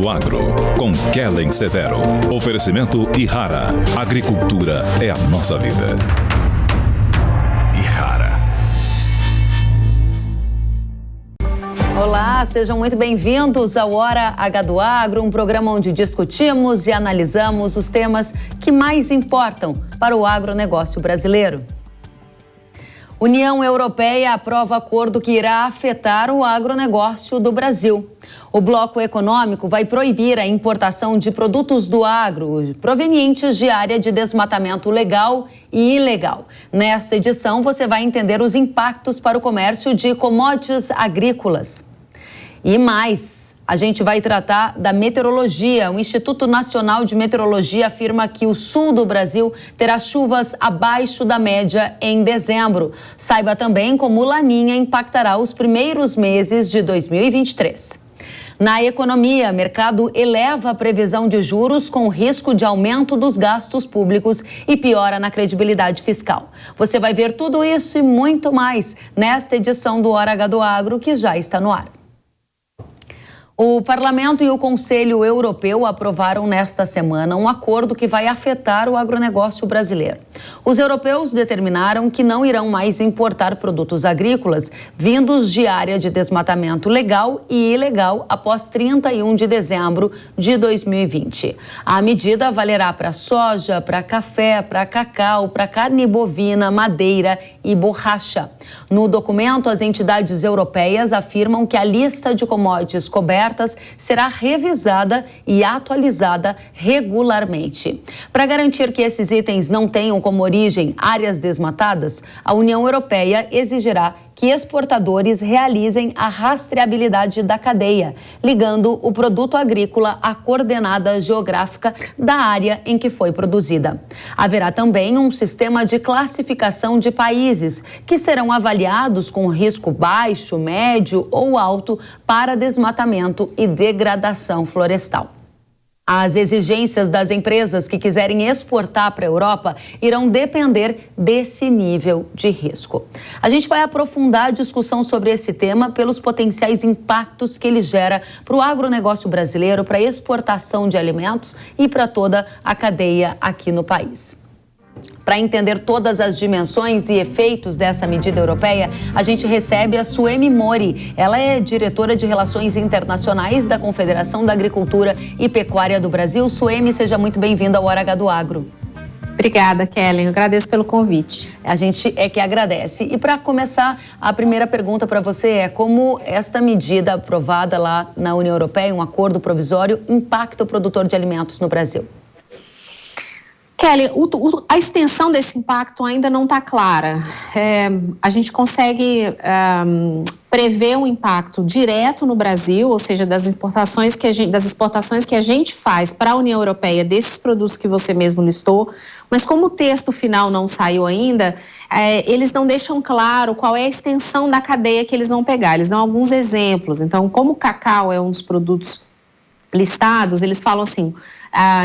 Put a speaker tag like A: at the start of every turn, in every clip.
A: do Agro, com Kellen Severo. Oferecimento Ihara. Agricultura é a nossa vida. Ihara.
B: Olá, sejam muito bem-vindos ao Hora H do Agro, um programa onde discutimos e analisamos os temas que mais importam para o agronegócio brasileiro. União Europeia aprova acordo que irá afetar o agronegócio do Brasil. O bloco econômico vai proibir a importação de produtos do agro provenientes de área de desmatamento legal e ilegal. Nesta edição, você vai entender os impactos para o comércio de commodities agrícolas. E mais, a gente vai tratar da meteorologia. O Instituto Nacional de Meteorologia afirma que o sul do Brasil terá chuvas abaixo da média em dezembro. Saiba também como o Laninha impactará os primeiros meses de 2023. Na economia, o mercado eleva a previsão de juros com risco de aumento dos gastos públicos e piora na credibilidade fiscal. Você vai ver tudo isso e muito mais nesta edição do Hora H do Agro, que já está no ar. O Parlamento e o Conselho Europeu aprovaram nesta semana um acordo que vai afetar o agronegócio brasileiro. Os europeus determinaram que não irão mais importar produtos agrícolas vindos de área de desmatamento legal e ilegal após 31 de dezembro de 2020. A medida valerá para soja, para café, para cacau, para carne bovina, madeira e borracha. No documento, as entidades europeias afirmam que a lista de commodities cobertas será revisada e atualizada regularmente. Para garantir que esses itens não tenham como origem áreas desmatadas, a União Europeia exigirá que exportadores realizem a rastreabilidade da cadeia, ligando o produto agrícola à coordenada geográfica da área em que foi produzida. Haverá também um sistema de classificação de países, que serão avaliados com risco baixo, médio ou alto para desmatamento e degradação florestal. As exigências das empresas que quiserem exportar para a Europa irão depender desse nível de risco. A gente vai aprofundar a discussão sobre esse tema pelos potenciais impactos que ele gera para o agronegócio brasileiro, para a exportação de alimentos e para toda a cadeia aqui no país. Para entender todas as dimensões e efeitos dessa medida europeia, a gente recebe a Suemi Mori. Ela é diretora de Relações Internacionais da Confederação da Agricultura e Pecuária do Brasil. Suemi, seja muito bem-vinda ao Hora H do Agro.
C: Obrigada, Kellen. Eu agradeço pelo convite.
B: A gente é que agradece. E para começar, a primeira pergunta para você é como esta medida aprovada lá na União Europeia, um acordo provisório, impacta o produtor de alimentos no Brasil?
C: Kelly, a extensão desse impacto ainda não está clara. A gente consegue prever um impacto direto no Brasil, ou seja, das exportações que a gente faz para a União Europeia desses produtos que você mesmo listou, mas como o texto final não saiu ainda, eles não deixam claro qual é a extensão da cadeia que eles vão pegar. Eles dão alguns exemplos. Então, como o cacau é um dos produtos listados, eles falam assim,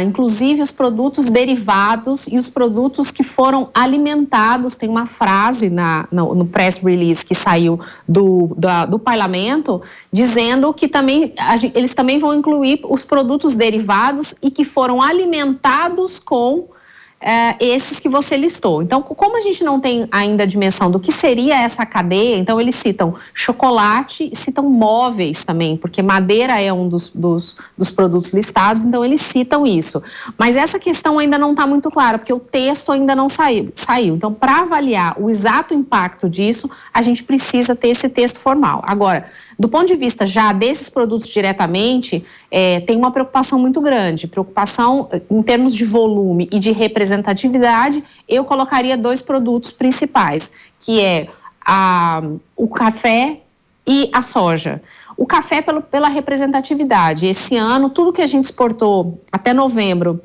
C: inclusive os derivados e os produtos que foram alimentados. Tem uma frase no press release que saiu do parlamento dizendo que eles também vão incluir os produtos derivados e que foram alimentados com esses que você listou. Então, como a gente não tem ainda a dimensão do que seria essa cadeia, então eles citam chocolate e citam móveis também, porque madeira é um dos produtos listados, então eles citam isso. Mas essa questão ainda não está muito clara, porque o texto ainda não saiu. Então, para avaliar o exato impacto disso, a gente precisa ter esse texto formal. Agora, do ponto de vista já desses produtos diretamente, tem uma preocupação muito grande. Preocupação em termos de volume e de representatividade, eu colocaria 2 produtos principais, que é o café e a soja. O café pela representatividade. Esse ano, tudo que a gente exportou até novembro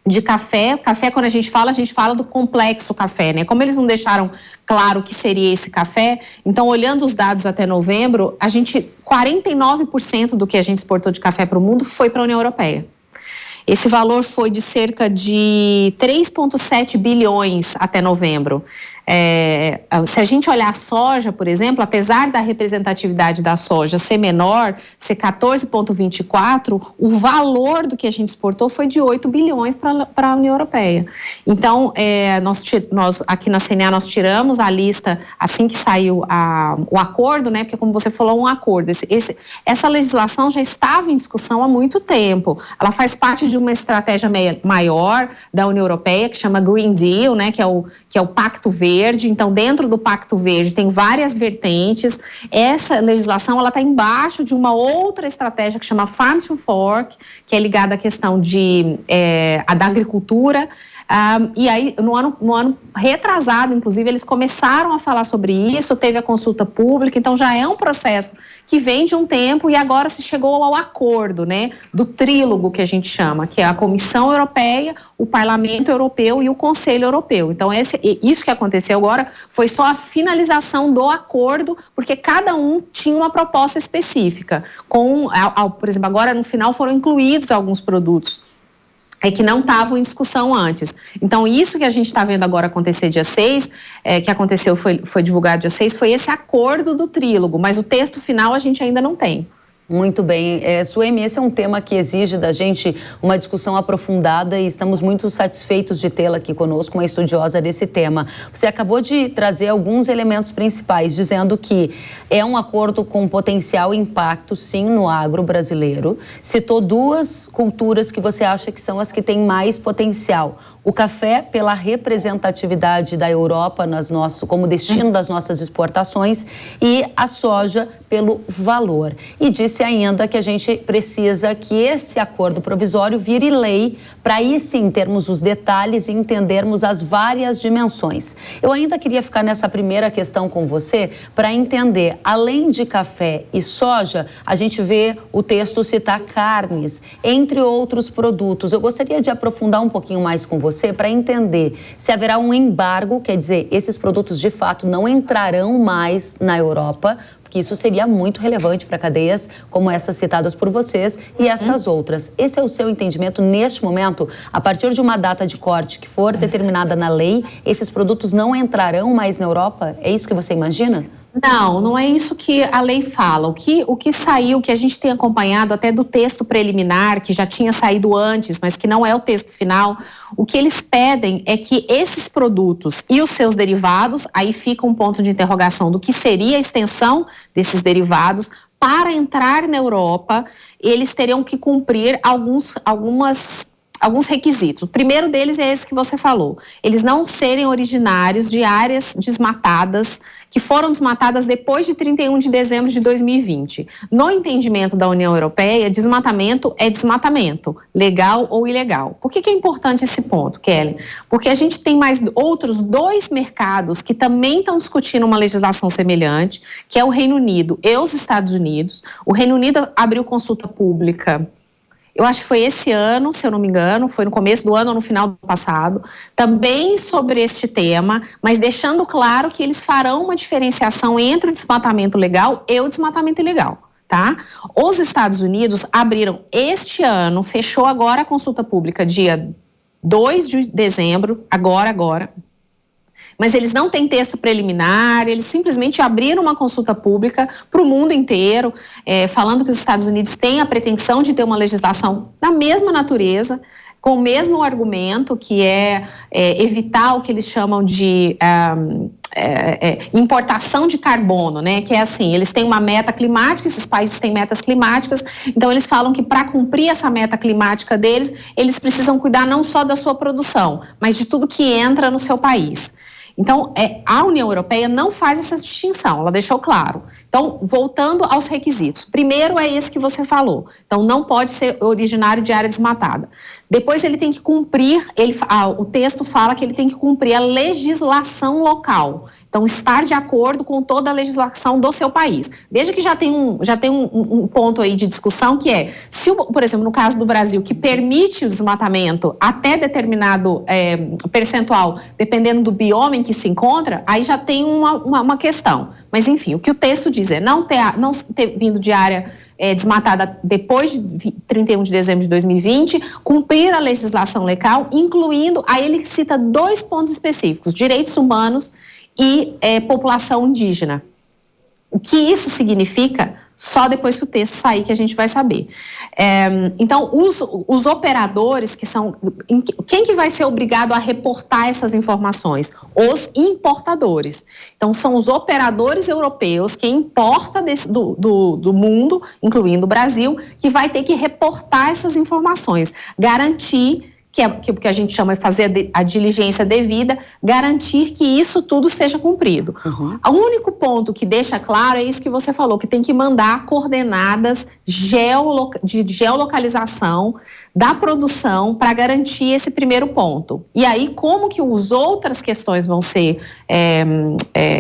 C: de café quando a gente fala do complexo café, né? Como eles não deixaram claro o que seria esse café, então olhando os dados até novembro, 49% do que a gente exportou de café para o mundo foi para a União Europeia. Esse valor foi de cerca de 3,7 bilhões até novembro. Se a gente olhar a soja, por exemplo, apesar da representatividade da soja ser menor, ser 14,24, o valor do que a gente exportou foi de 8 bilhões para a União Europeia. Então, nós aqui na CNA nós tiramos a lista assim que saiu o acordo, né? Porque como você falou, um acordo. Essa legislação já estava em discussão há muito tempo. Ela faz parte de uma estratégia maior da União Europeia, que chama Green Deal, né? Que é o Pacto Verde. Então, dentro do Pacto Verde tem várias vertentes. Essa legislação ela está embaixo de uma outra estratégia que chama Farm to Fork, que é ligada à questão da agricultura. E aí, no ano retrasado, inclusive, eles começaram a falar sobre isso, teve a consulta pública, então já é um processo que vem de um tempo e agora se chegou ao acordo, né, do trílogo que a gente chama, que é a Comissão Europeia, o Parlamento Europeu e o Conselho Europeu. Então, isso que aconteceu agora foi só a finalização do acordo, porque cada um tinha uma proposta específica. Por exemplo, agora no final foram incluídos alguns produtos que não estavam em discussão antes. Então, isso que a gente está vendo agora acontecer dia 6, que aconteceu, foi divulgado dia 6, foi esse acordo do trílogo, mas o texto final a gente ainda não tem.
B: Muito bem. Suemi, esse é um tema que exige da gente uma discussão aprofundada e estamos muito satisfeitos de tê-la aqui conosco, uma estudiosa desse tema. Você acabou de trazer alguns elementos principais, dizendo que é um acordo com potencial impacto, sim, no agro brasileiro. Citou duas culturas que você acha que são as que têm mais potencial. O café, pela representatividade da Europa como destino das nossas exportações, e a soja pelo valor. E disse ainda que a gente precisa que esse acordo provisório vire lei para aí sim termos os detalhes e entendermos as várias dimensões. Eu ainda queria ficar nessa primeira questão com você para entender, além de café e soja, a gente vê o texto citar carnes, entre outros produtos. Eu gostaria de aprofundar um pouquinho mais com você para entender se haverá um embargo, quer dizer, esses produtos de fato não entrarão mais na Europa, porque isso seria muito relevante para cadeias como essas citadas por vocês e essas outras. Esse é o seu entendimento neste momento? A partir de uma data de corte que for determinada na lei, esses produtos não entrarão mais na Europa? É isso que você imagina?
C: Não é isso que a lei fala. O que saiu, que a gente tem acompanhado até do texto preliminar, que já tinha saído antes, mas que não é o texto final, o que eles pedem é que esses produtos e os seus derivados, aí fica um ponto de interrogação do que seria a extensão desses derivados, para entrar na Europa, eles teriam que cumprir alguns requisitos. O primeiro deles é esse que você falou. Eles não serem originários de áreas desmatadas, que foram desmatadas depois de 31 de dezembro de 2020. No entendimento da União Europeia, desmatamento é desmatamento, legal ou ilegal. Por que é importante esse ponto, Kelly? Porque a gente tem mais outros 2 mercados que também estão discutindo uma legislação semelhante, que é o Reino Unido e os Estados Unidos. O Reino Unido abriu consulta pública, eu acho que foi esse ano, se eu não me engano, foi no começo do ano ou no final do passado, também sobre este tema, mas deixando claro que eles farão uma diferenciação entre o desmatamento legal e o desmatamento ilegal, tá? Os Estados Unidos abriram este ano, fechou agora a consulta pública, dia 2 de dezembro, agora, mas eles não têm texto preliminar, eles simplesmente abriram uma consulta pública para o mundo inteiro, falando que os Estados Unidos têm a pretensão de ter uma legislação da mesma natureza, com o mesmo argumento, que é evitar o que eles chamam de importação de carbono, né? Que é assim, eles têm uma meta climática, esses países têm metas climáticas, então eles falam que para cumprir essa meta climática deles, eles precisam cuidar não só da sua produção, mas de tudo que entra no seu país. Então, a União Europeia não faz essa distinção, ela deixou claro. Então, voltando aos requisitos. Primeiro é esse que você falou. Então, não pode ser originário de área desmatada. Depois, ele tem que cumprir, o texto fala que ele tem que cumprir a legislação local. Então, estar de acordo com toda a legislação do seu país. Veja que já tem um ponto aí de discussão que é, se, por exemplo, no caso do Brasil, que permite o desmatamento até determinado percentual, dependendo do bioma em que se encontra, aí já tem uma questão. Mas, enfim, o que o texto diz é não ter vindo de área desmatada depois de 31 de dezembro de 2020, cumprir a legislação local, incluindo, aí ele cita 2 pontos específicos, direitos humanos e população indígena. O que isso significa? Só depois que o texto sair que a gente vai saber. Então, os operadores que são... Quem que vai ser obrigado a reportar essas informações? Os importadores. Então, são os operadores europeus que importam do mundo, incluindo o Brasil, que vai ter que reportar essas informações. Garantir que é o que a gente chama de fazer a diligência devida, garantir que isso tudo seja cumprido. O único ponto que deixa claro é isso que você falou, que tem que mandar coordenadas de geolocalização da produção para garantir esse primeiro ponto. E aí, como que as outras questões vão ser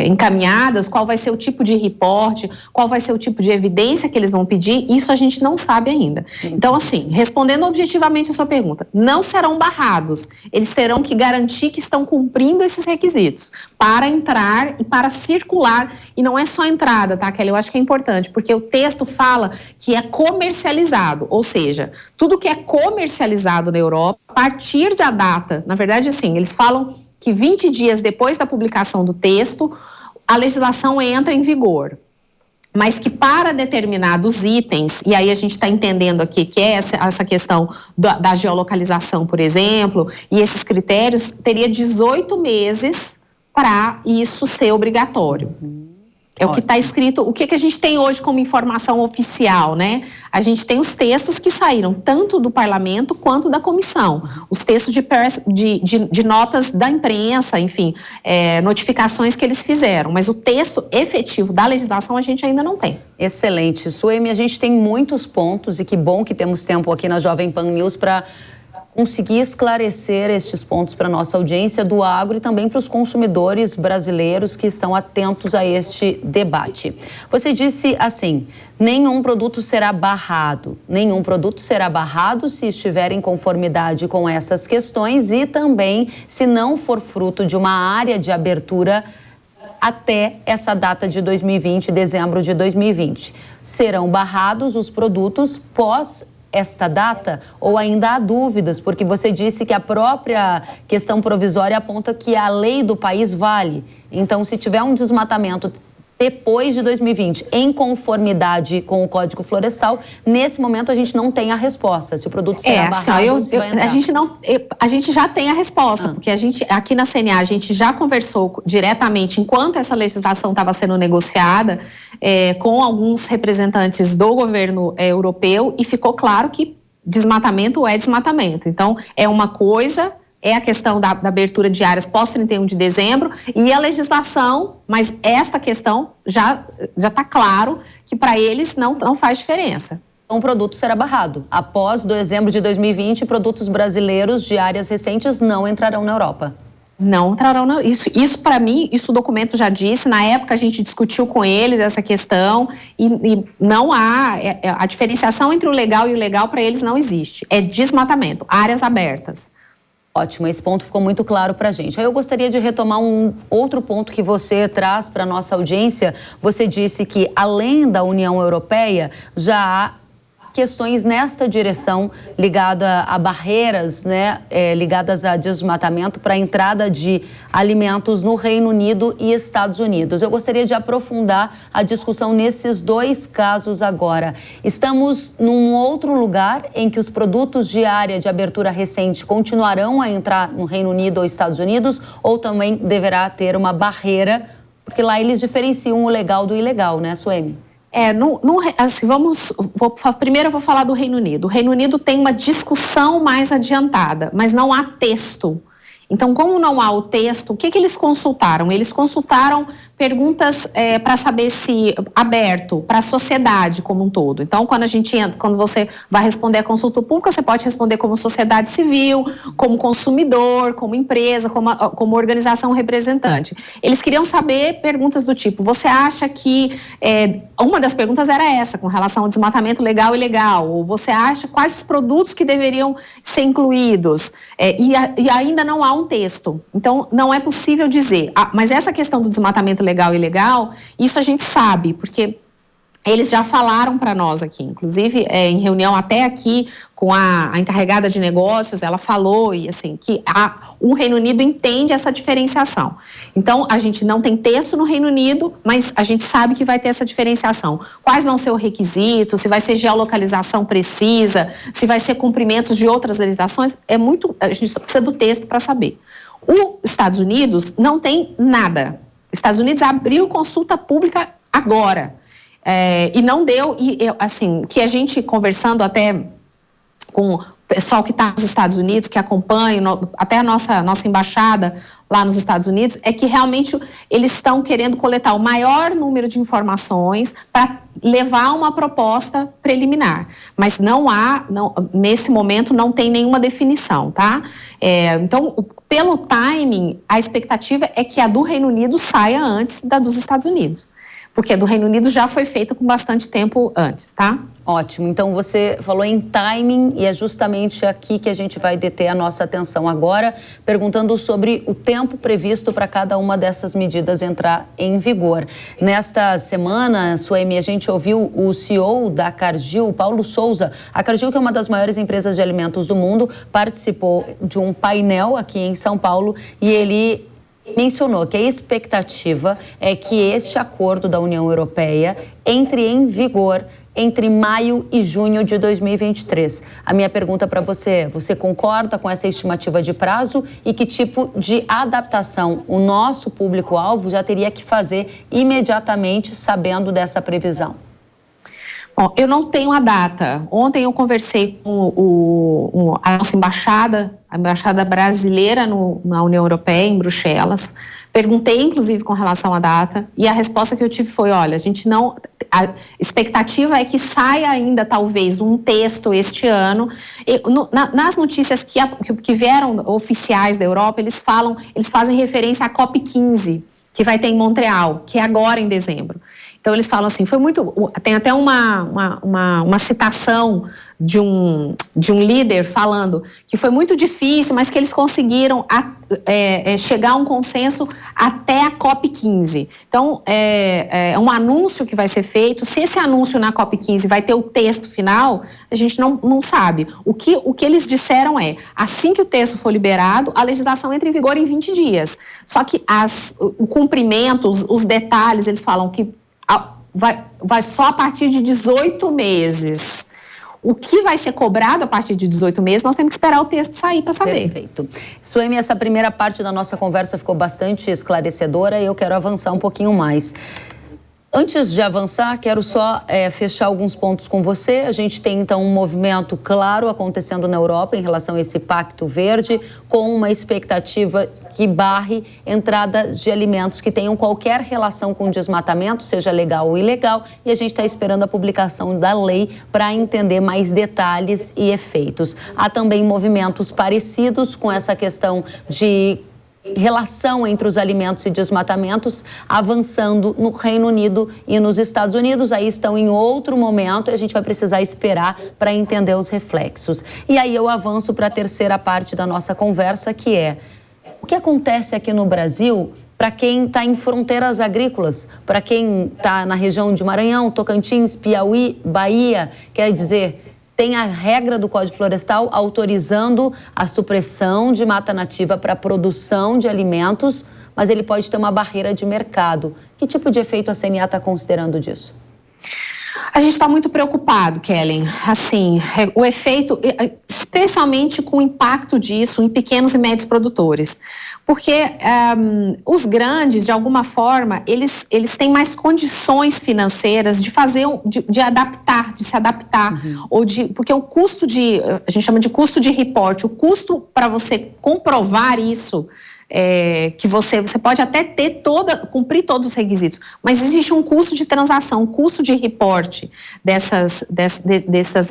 C: encaminhadas, qual vai ser o tipo de reporte, qual vai ser o tipo de evidência que eles vão pedir, isso a gente não sabe ainda. Então, assim, respondendo objetivamente a sua pergunta, não serão barrados, eles terão que garantir que estão cumprindo esses requisitos para entrar e para circular, e não é só entrada, tá, Kelly? Eu acho que é importante, porque o texto fala que é comercializado, ou seja, tudo que é comercializado na Europa, a partir da data, na verdade, assim, eles falam que 20 dias depois da publicação do texto, a legislação entra em vigor. Mas que para determinados itens, e aí a gente está entendendo aqui que é essa questão da geolocalização, por exemplo, e esses critérios, teria 18 meses para isso ser obrigatório. É o que está escrito, o que a gente tem hoje como informação oficial, né? A gente tem os textos que saíram tanto do parlamento quanto da comissão. Os textos de notas da imprensa, enfim, notificações que eles fizeram. Mas o texto efetivo da legislação a gente ainda não tem.
B: Excelente. Suemi, a gente tem muitos pontos e que bom que temos tempo aqui na Jovem Pan News para conseguir esclarecer estes pontos para a nossa audiência do agro e também para os consumidores brasileiros que estão atentos a este debate. Você disse assim, nenhum produto será barrado se estiver em conformidade com essas questões e também se não for fruto de uma área de abertura até essa data de 2020, dezembro de 2020. Serão barrados os produtos pós esta data ou ainda há dúvidas, porque você disse que a própria questão provisória aponta que a lei do país vale. Então, se tiver um desmatamento depois de 2020, em conformidade com o Código Florestal, nesse momento a gente não tem a resposta, se o produto será barrado ou se vai entrar.
C: A gente já tem a resposta, porque a gente, aqui na CNA, a gente já conversou diretamente, enquanto essa legislação estava sendo negociada, com alguns representantes do governo europeu, e ficou claro que desmatamento é desmatamento. Então, é uma coisa... é a questão da abertura de áreas pós 31 de dezembro e a legislação, mas esta questão já está claro que para eles não faz diferença.
B: Um produto será barrado. Após dezembro de 2020, produtos brasileiros de áreas recentes não entrarão na Europa.
C: Não entrarão na... Isso para mim, isso o documento já disse, na época a gente discutiu com eles essa questão e não há... a diferenciação entre o legal e o ilegal para eles não existe. É desmatamento, áreas abertas.
B: Ótimo, esse ponto ficou muito claro para a gente. Aí eu gostaria de retomar um outro ponto que você traz para a nossa audiência. Você disse que, além da União Europeia, já há questões nesta direção ligada a barreiras, né, ligadas a desmatamento para a entrada de alimentos no Reino Unido e Estados Unidos. Eu gostaria de aprofundar a discussão nesses dois casos agora. Estamos num outro lugar em que os produtos de área de abertura recente continuarão a entrar no Reino Unido ou Estados Unidos ou também deverá ter uma barreira, porque lá eles diferenciam o legal do ilegal, né, Suemi?
C: Primeiro eu vou falar do Reino Unido. O Reino Unido tem uma discussão mais adiantada, mas não há texto. Então, como não há o texto, o que eles consultaram? Eles consultaram perguntas para saber se aberto para a sociedade como um todo. Então, quando você vai responder a consulta pública, você pode responder como sociedade civil, como consumidor, como empresa, como organização representante. Eles queriam saber perguntas do tipo, você acha que... uma das perguntas era essa, com relação ao desmatamento legal e ilegal, ou você acha quais os produtos que deveriam ser incluídos, e ainda não há um texto. Então, não é possível dizer, mas essa questão do desmatamento legal e ilegal, isso a gente sabe, porque eles já falaram para nós aqui, inclusive em reunião até aqui com a encarregada de negócios, ela falou e assim que o Reino Unido entende essa diferenciação. Então, a gente não tem texto no Reino Unido, mas a gente sabe que vai ter essa diferenciação. Quais vão ser os requisitos, se vai ser geolocalização precisa, se vai ser cumprimentos de outras legislações, a gente só precisa do texto para saber. Os Estados Unidos não tem nada. Os Estados Unidos abriu consulta pública agora. E não deu, assim, que a gente conversando até com o pessoal que está nos Estados Unidos, que acompanha, até a nossa embaixada lá nos Estados Unidos, é que realmente eles estão querendo coletar o maior número de informações para levar uma proposta preliminar. Mas nesse momento não tem nenhuma definição, tá? Então, pelo timing, a expectativa é que a do Reino Unido saia antes da dos Estados Unidos. Porque a do Reino Unido já foi feita com bastante tempo antes, tá?
B: Ótimo. Então, você falou em timing e é justamente aqui que a gente vai deter a nossa atenção agora, perguntando sobre o tempo previsto para cada uma dessas medidas entrar em vigor. Nesta semana, Suemi, a gente ouviu o CEO da Cargill, Paulo Souza. A Cargill, que é uma das maiores empresas de alimentos do mundo, participou de um painel aqui em São Paulo e ele mencionou que a expectativa é que este acordo da União Europeia entre em vigor entre maio e junho de 2023. A minha pergunta para você concorda com essa estimativa de prazo e que tipo de adaptação o nosso público-alvo já teria que fazer imediatamente sabendo dessa previsão?
C: Bom, eu não tenho a data. Ontem eu conversei com a nossa embaixada, a embaixada brasileira na União Europeia, em Bruxelas. Perguntei, inclusive, com relação à data, e a resposta que eu tive foi, olha, a expectativa é que saia ainda, talvez, um texto este ano. Nas notícias que vieram oficiais da Europa, eles fazem referência à COP15, que vai ter em Montreal, que é agora em dezembro. Então, eles falam assim, tem até uma citação de um líder falando que foi muito difícil, mas que eles conseguiram chegar a um consenso até a COP15. Então, é um anúncio que vai ser feito. Se esse anúncio na COP15 vai ter o texto final, a gente não sabe. O que eles disseram é, assim que o texto for liberado, a legislação entra em vigor em 20 dias. Só que o cumprimento, os detalhes, eles falam que vai só a partir de 18 meses. O que vai ser cobrado a partir de 18 meses, nós temos que esperar o texto sair para saber.
B: Perfeito. Suemi, essa primeira parte da nossa conversa ficou bastante esclarecedora e eu quero avançar um pouquinho mais. Antes de avançar, quero só fechar alguns pontos com você. A gente tem, então, um movimento claro acontecendo na Europa em relação a esse Pacto Verde, com uma expectativa que barre entrada de alimentos que tenham qualquer relação com desmatamento, seja legal ou ilegal, e a gente está esperando a publicação da lei para entender mais detalhes e efeitos. Há também movimentos parecidos com essa questão de relação entre os alimentos e desmatamentos avançando no Reino Unido e nos Estados Unidos. Aí estão em outro momento e a gente vai precisar esperar para entender os reflexos. E aí eu avanço para a terceira parte da nossa conversa, que é o que acontece aqui no Brasil para quem está em fronteiras agrícolas, para quem está na região de Maranhão, Tocantins, Piauí, Bahia, quer dizer, tem a regra do Código Florestal autorizando a supressão de mata nativa para a produção de alimentos, mas ele pode ter uma barreira de mercado. Que tipo de efeito a CNA está considerando disso?
C: A gente está muito preocupado, Kellen. Assim, o efeito, especialmente com o impacto disso em pequenos e médios produtores. Porque os grandes, de alguma forma, eles têm mais condições financeiras de fazer, de se adaptar. Porque o custo a gente chama de custo de reporte, o custo para você comprovar isso, que você pode até cumprir todos os requisitos, mas existe um custo de transação, um custo de reporte dessas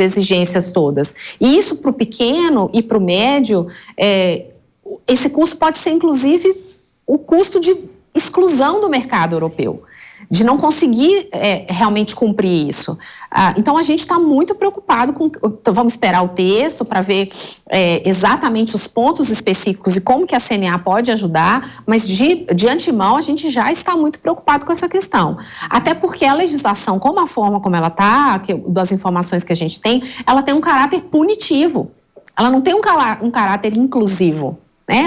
C: exigências todas. E isso para o pequeno e para o médio, esse custo pode ser, inclusive, o custo de exclusão do mercado europeu. de não conseguir realmente cumprir isso. Então, a gente está muito preocupado com... Então, vamos esperar o texto para ver exatamente os pontos específicos e como que a CNA pode ajudar, mas de antemão a gente já está muito preocupado com essa questão. Até porque a legislação, como a forma como ela está, das informações que a gente tem, ela tem um caráter punitivo. Ela não tem um caráter inclusivo. Né?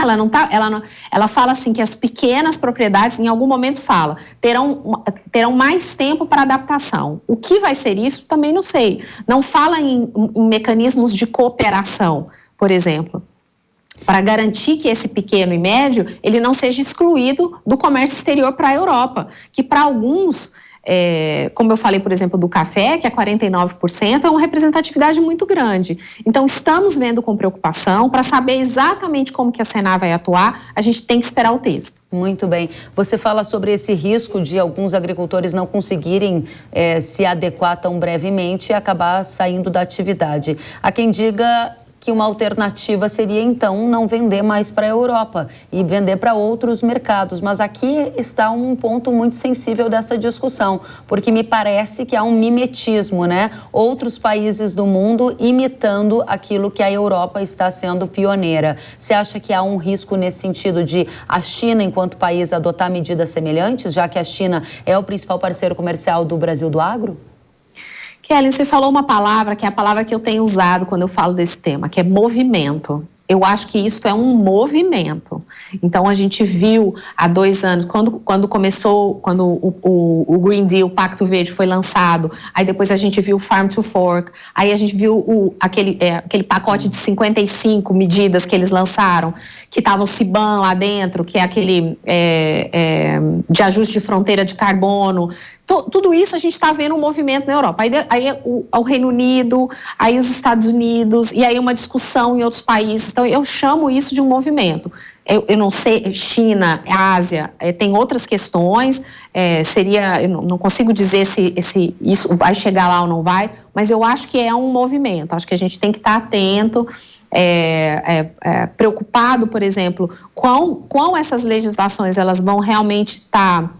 C: Ela fala assim que as pequenas propriedades, em algum momento fala, terão mais tempo para adaptação. O que vai ser isso, também não sei. Não fala em mecanismos de cooperação, por exemplo, para garantir que esse pequeno e médio, ele não seja excluído do comércio exterior para a Europa, que para alguns... como eu falei, por exemplo, do café, que é 49%, é uma representatividade muito grande. Então, estamos vendo com preocupação. Para saber exatamente como que a CNA vai atuar, a gente tem que esperar o texto.
B: Muito bem. Você fala sobre esse risco de alguns agricultores não conseguirem se adequar tão brevemente e acabar saindo da atividade. Há quem diga que uma alternativa seria, então, não vender mais para a Europa e vender para outros mercados. Mas aqui está um ponto muito sensível dessa discussão, porque me parece que há um mimetismo, né? Outros países do mundo imitando aquilo que a Europa está sendo pioneira. Você acha que há um risco nesse sentido de a China, enquanto país, adotar medidas semelhantes, já que a China é o principal parceiro comercial do Brasil do agro?
C: Kelly, você falou uma palavra que é a palavra que eu tenho usado quando eu falo desse tema, que é movimento. Eu acho que isso é um movimento. Então, a gente viu há 2 anos, quando começou, quando o Green Deal, o Pacto Verde foi lançado, aí depois a gente viu o Farm to Fork, aí a gente viu aquele pacote de 55 medidas que eles lançaram, que estava o CBAM lá dentro, que é aquele de ajuste de fronteira de carbono. Tudo isso a gente está vendo um movimento na Europa. Aí o Reino Unido, aí os Estados Unidos, e aí uma discussão em outros países. Então, eu chamo isso de um movimento. Eu não sei, China, Ásia, tem outras questões, eu não consigo dizer se isso vai chegar lá ou não vai, mas eu acho que é um movimento. Acho que a gente tem que estar atento, preocupado, por exemplo, com essas legislações, elas vão realmente estar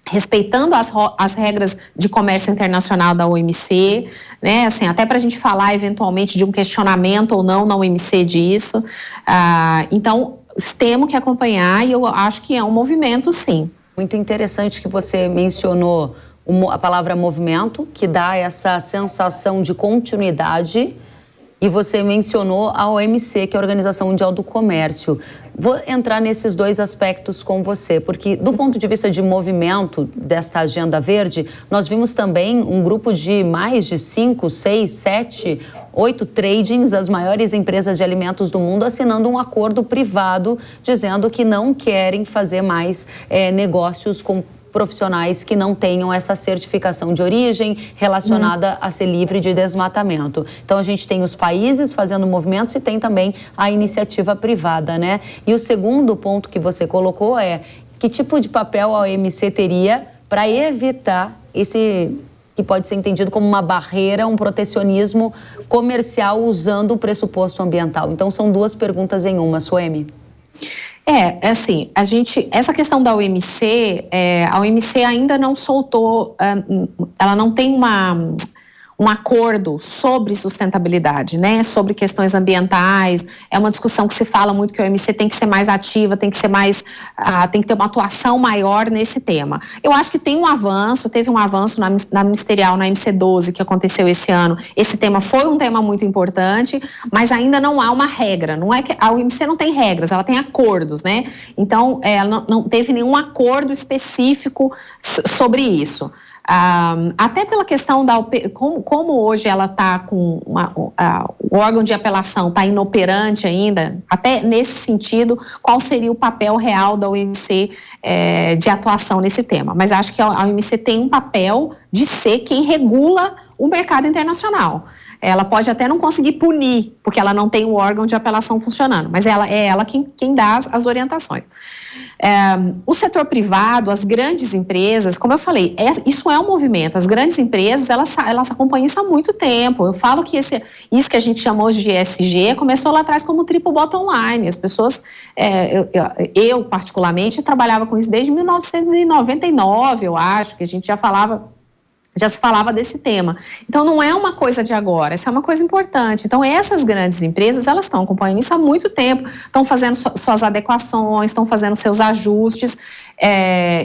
C: respeitando as regras de comércio internacional da OMC, né, assim, até para a gente falar eventualmente de um questionamento ou não na OMC disso. Então, temos que acompanhar e eu acho que é um movimento, sim. Muito
B: interessante que você mencionou a palavra movimento, que dá essa sensação de continuidade, e você mencionou a OMC, que é a Organização Mundial do Comércio. Vou entrar nesses 2 aspectos com você, porque do ponto de vista de movimento desta agenda verde, nós vimos também um grupo de mais de 5, 6, 7, 8 tradings, as maiores empresas de alimentos do mundo, assinando um acordo privado, dizendo que não querem fazer mais negócios com profissionais que não tenham essa certificação de origem relacionada a ser livre de desmatamento. Então, a gente tem os países fazendo movimentos e tem também a iniciativa privada, né? E o segundo ponto que você colocou é que tipo de papel a OMC teria para evitar esse que pode ser entendido como uma barreira, um protecionismo comercial usando o pressuposto ambiental. Então, são 2 perguntas em uma, Suemi.
C: Assim, essa questão da OMC, a OMC ainda não soltou, ela não tem um acordo sobre sustentabilidade, né, sobre questões ambientais. É uma discussão que se fala muito que a OMC tem que ser mais ativa, tem que ter uma atuação maior nesse tema. Eu acho que teve um avanço na ministerial, na MC12, que aconteceu esse ano. Esse tema foi um tema muito importante, mas ainda não há uma regra. Não é que a OMC não tem regras, ela tem acordos, né? Então, ela não teve nenhum acordo específico sobre isso. Até pela questão como hoje ela está com o órgão de apelação está inoperante ainda, até nesse sentido, qual seria o papel real da OMC de atuação nesse tema. Mas acho que a OMC tem um papel de ser quem regula o mercado internacional. ela pode até não conseguir punir, porque ela não tem o órgão de apelação funcionando, mas é ela quem dá as orientações. O setor privado, as grandes empresas, como eu falei, isso é um movimento. As grandes empresas, elas acompanham isso há muito tempo. Eu falo que isso que a gente chamou de ESG começou lá atrás como triple bottom line. As pessoas, eu particularmente, trabalhava com isso desde 1999, eu acho, que a gente já se falava desse tema. Então, não é uma coisa de agora, essa é uma coisa importante. Então, essas grandes empresas, elas estão acompanhando isso há muito tempo, estão fazendo suas adequações, estão fazendo seus ajustes,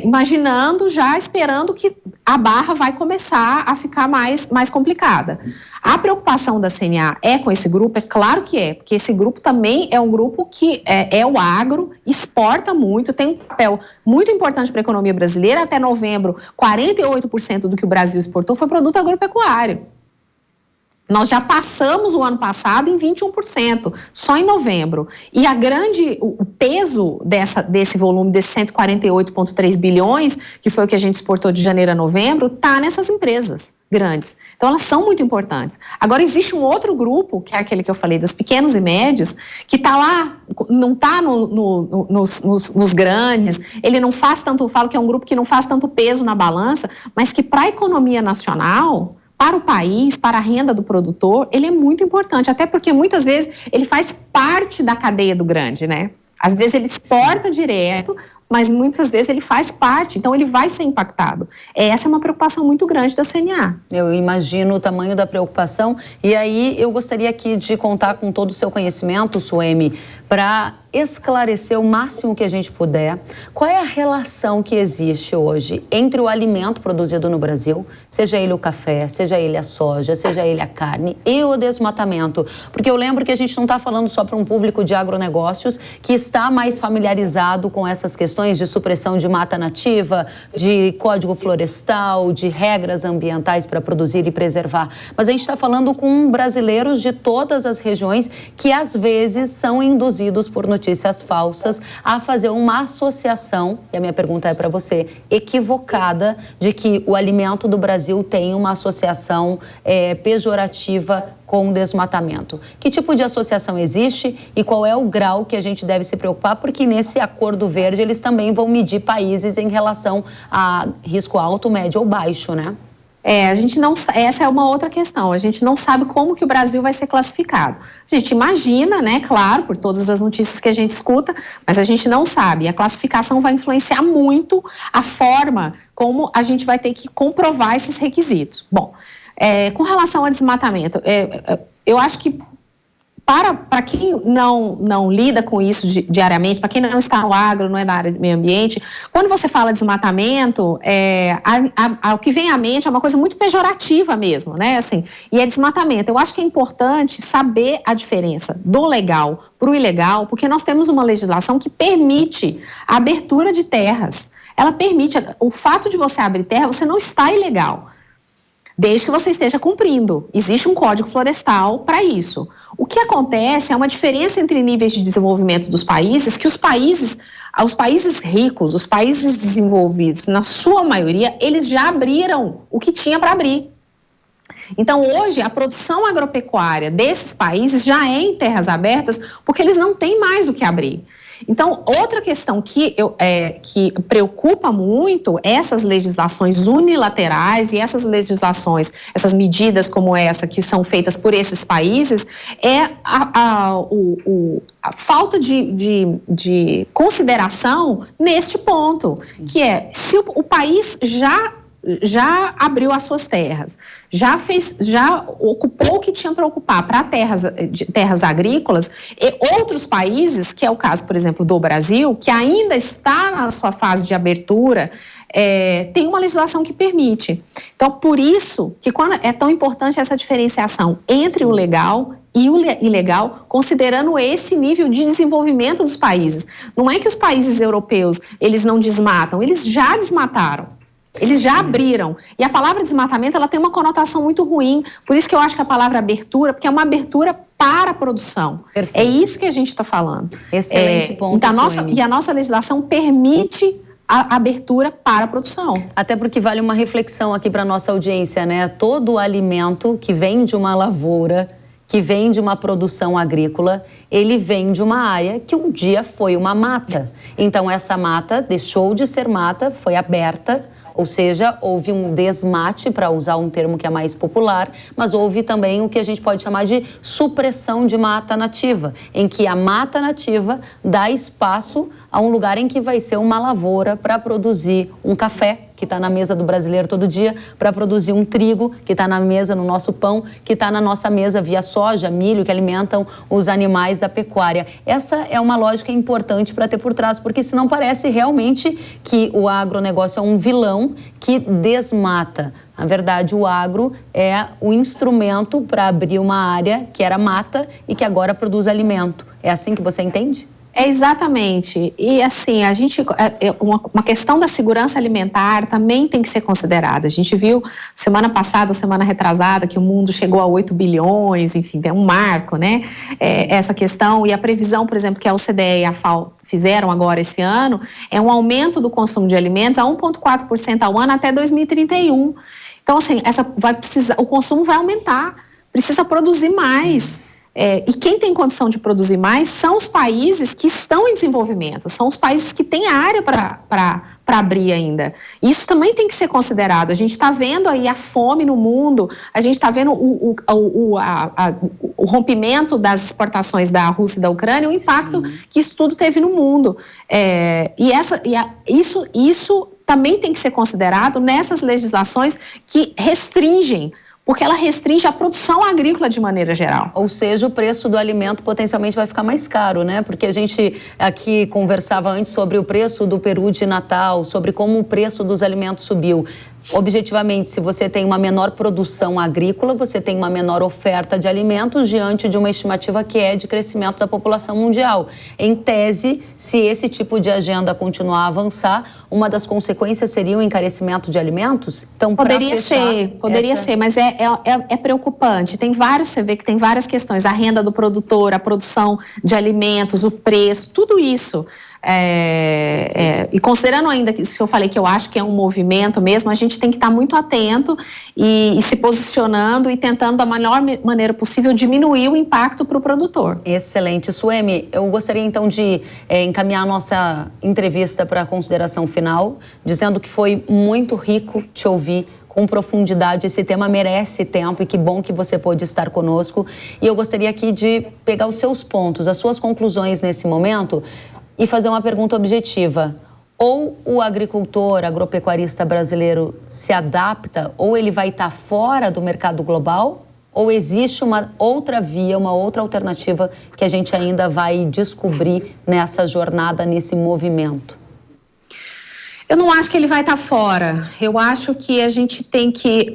C: imaginando, já esperando que a barra vai começar a ficar mais complicada. A preocupação da CNA com esse grupo? É claro que porque esse grupo também é um grupo que é o agro, exporta muito, tem um papel muito importante para a economia brasileira. Até novembro, 48% do que o Brasil exportou foi produto agropecuário. Nós já passamos o ano passado em 21%, só em novembro. E o peso desse volume, desses 148,3 bilhões, que foi o que a gente exportou de janeiro a novembro, está nessas empresas grandes. Então, elas são muito importantes. Agora, existe um outro grupo, que é aquele que eu falei, dos pequenos e médios, que está lá, não está nos grandes, ele não faz tanto, eu falo que é um grupo que não faz tanto peso na balança, mas que para a economia nacional, para o país, para a renda do produtor, ele é muito importante, até porque muitas vezes ele faz parte da cadeia do grande, né? Às vezes ele exporta direto, mas muitas vezes ele faz parte, então ele vai ser impactado. Essa é uma preocupação muito grande da CNA.
B: Eu imagino o tamanho da preocupação, e aí eu gostaria aqui de contar com todo o seu conhecimento, Suemi, para esclarecer o máximo que a gente puder qual é a relação que existe hoje entre o alimento produzido no Brasil, seja ele o café, seja ele a soja, seja ele a carne, e o desmatamento. Porque eu lembro que a gente não está falando só para um público de agronegócios que está mais familiarizado com essas questões de supressão de mata nativa, de código florestal, de regras ambientais para produzir e preservar. Mas a gente está falando com brasileiros de todas as regiões que às vezes são induzidos por notícias falsas a fazer uma associação, e a minha pergunta é para você, equivocada, de que o alimento do Brasil tem uma associação pejorativa com o desmatamento. Que tipo de associação existe e qual é o grau que a gente deve se preocupar? Porque nesse acordo verde eles também vão medir países em relação a risco alto, médio ou baixo, né?
C: A gente não, essa é uma outra questão, a gente não sabe como que o Brasil vai ser classificado. A gente imagina, né, claro, por todas as notícias que a gente escuta, mas a gente não sabe. A classificação vai influenciar muito a forma como a gente vai ter que comprovar esses requisitos. Bom, com relação ao desmatamento, eu acho que para quem não lida com isso diariamente, para quem não está no agro, não é da área de meio ambiente, quando você fala desmatamento, o que vem à mente é uma coisa muito pejorativa mesmo, né? Assim, e é desmatamento. Eu acho que é importante saber a diferença do legal para o ilegal, porque nós temos uma legislação que permite a abertura de terras. Ela permite, o fato de você abrir terra, você não está ilegal, desde que você esteja cumprindo. Existe um código florestal para isso. O que acontece é uma diferença entre níveis de desenvolvimento dos países, que os países ricos, os países desenvolvidos, na sua maioria, eles já abriram o que tinha para abrir. Então, hoje, a produção agropecuária desses países já é em terras abertas, porque eles não têm mais o que abrir. Então, outra questão que preocupa muito essas legislações unilaterais e essas legislações, essas medidas como essa que são feitas por esses países, é a falta de consideração neste ponto, que é se o país já abriu as suas terras, já ocupou o que tinha para ocupar para terras agrícolas, e outros países, que é o caso, por exemplo, do Brasil, que ainda está na sua fase de abertura, tem uma legislação que permite. Então, por isso que quando é tão importante essa diferenciação entre o legal e o ilegal, considerando esse nível de desenvolvimento dos países. Não é que os países europeus, eles não desmatam, eles já desmataram. Eles já abriram. E a palavra desmatamento, ela tem uma conotação muito ruim. Por isso que eu acho que a palavra abertura, porque é uma abertura para a produção. Perfeito. É isso que a gente está falando.
B: Excelente ponto.
C: Então, a nossa legislação permite a abertura para a produção.
B: Até porque vale uma reflexão aqui para nossa audiência, né? Todo alimento que vem de uma lavoura, que vem de uma produção agrícola, ele vem de uma área que um dia foi uma mata. Então essa mata deixou de ser mata, foi aberta, ou seja, houve um desmate, para usar um termo que é mais popular, mas houve também o que a gente pode chamar de supressão de mata nativa, em que a mata nativa dá espaço a um lugar em que vai ser uma lavoura para produzir um café, que está na mesa do brasileiro todo dia, para produzir um trigo, que está na mesa, no nosso pão, que está na nossa mesa via soja, milho, que alimentam os animais da pecuária. Essa é uma lógica importante para ter por trás, porque senão parece realmente que o agronegócio é um vilão que desmata. Na verdade, o agro é o instrumento para abrir uma área que era mata e que agora produz alimento. É assim que você entende?
C: É exatamente. E assim, uma questão da segurança alimentar também tem que ser considerada. A gente viu semana passada, semana retrasada, que o mundo chegou a 8 bilhões, enfim, é um marco, né? Essa questão e a previsão, por exemplo, que a OCDE e a FAO fizeram agora esse ano, é um aumento do consumo de alimentos a 1,4% ao ano até 2031. Então, assim, o consumo vai aumentar, precisa produzir mais. E quem tem condição de produzir mais são os países que estão em desenvolvimento, são os países que têm área para abrir ainda. Isso também tem que ser considerado. A gente está vendo aí a fome no mundo, a gente está vendo o rompimento das exportações da Rússia e da Ucrânia, o impacto que isso tudo teve no mundo. Isso também tem que ser considerado nessas legislações que restringem, porque ela restringe a produção agrícola de maneira geral.
B: Ou seja, o preço do alimento potencialmente vai ficar mais caro, né? Porque a gente aqui conversava antes sobre o preço do peru de Natal, sobre como o preço dos alimentos subiu. Objetivamente, se você tem uma menor produção agrícola, você tem uma menor oferta de alimentos diante de uma estimativa que é de crescimento da população mundial. Em tese, se esse tipo de agenda continuar a avançar, uma das consequências seria o encarecimento de alimentos? Então,
C: poderia ser, mas é preocupante. Você vê que tem várias questões, a renda do produtor, a produção de alimentos, o preço, tudo isso. E considerando ainda isso que eu falei, que eu acho que é um movimento mesmo, a gente tem que estar muito atento e se posicionando e tentando da melhor maneira possível diminuir o impacto para o produtor.
B: Excelente. Suemi, eu gostaria então de encaminhar a nossa entrevista para a consideração final, dizendo que foi muito rico te ouvir com profundidade. Esse tema merece tempo e que bom que você pôde estar conosco. E eu gostaria aqui de pegar os seus pontos, as suas conclusões nesse momento e fazer uma pergunta objetiva. Ou o agricultor, agropecuarista brasileiro se adapta, ou ele vai estar fora do mercado global, ou existe uma outra via, uma outra alternativa que a gente ainda vai descobrir nessa jornada, nesse movimento?
C: Eu não acho que ele vai estar fora. Eu acho que a gente tem que...